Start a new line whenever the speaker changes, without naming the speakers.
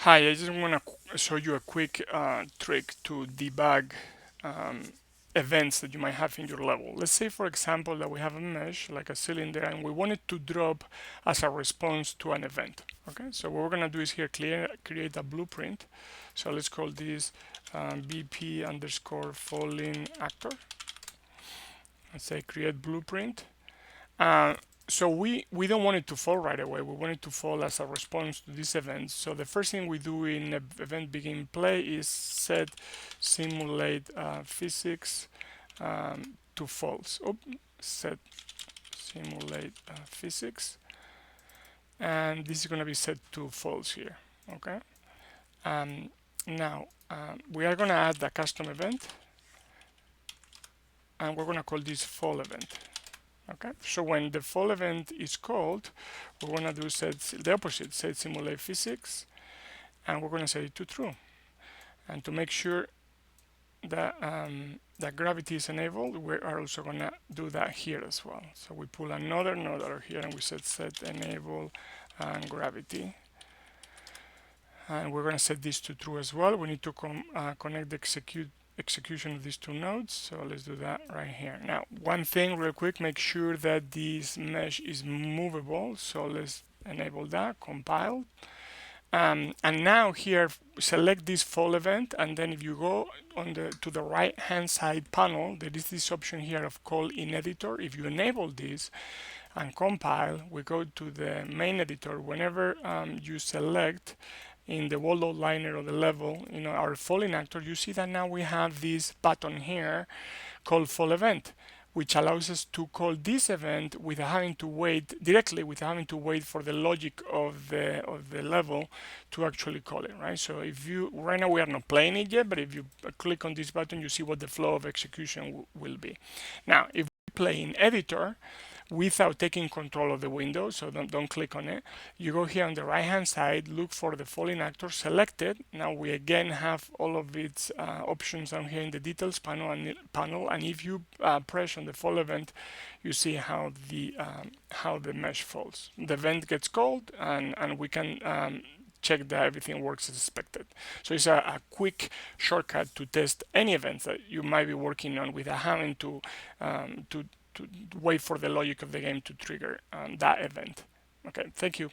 Hi, I just want to show you a quick trick to debug um, events that you might have in your level. Let's say, for example, that we have a mesh like a cylinder and we want it to drop as a response to an event. Okay, so what we're going to do is here create a blueprint. So let's call this BP underscore falling actor. Let's say create blueprint. Uh, so we don't want it to fall right away. We want it to fall as a response to this event. So the first thing we do in event begin play is set simulate physics to false. Set simulate physics, and this is going to be set to false here. Okay. Um, Now we are going to add the custom event, and we're going to call this fall event. Okay, so when the fall event is called, we're going to do set the opposite, set simulate physics, and we're going to set it to true. And to make sure that that gravity is enabled, we are also going to do that here as well. So we pull another node out here and we set enable and gravity, and we're going to set this to true as well. We need to connect the execution of these two nodes, so let's do that right here. Now, one thing real quick, make sure that this mesh is movable, so let's enable that, compile, and now here select this fall event, and then if you go on to the right hand side panel, there is this option here of call in editor. If you enable this and compile, we go to the main editor. Whenever you select in the world outliner of the level, our falling actor, you see that now we have this button here called fall event, which allows us to call this event without having to wait directly, without having to wait for the logic of the level to actually call it, right? So if you right now we are not playing it yet, but if you click on this button, you see what the flow of execution will be. Now, if we play in editor, without taking control of the window, so don't click on it. You go here on the right hand side, look for the falling actor, select it. Now we again have all of its options down here in the details panel, and if you press on the fall event, you see how the mesh falls. The event gets called, and we can check that everything works as expected. So it's a quick shortcut to test any events that you might be working on without having to wait for the logic of the game to trigger that event. Okay, thank you.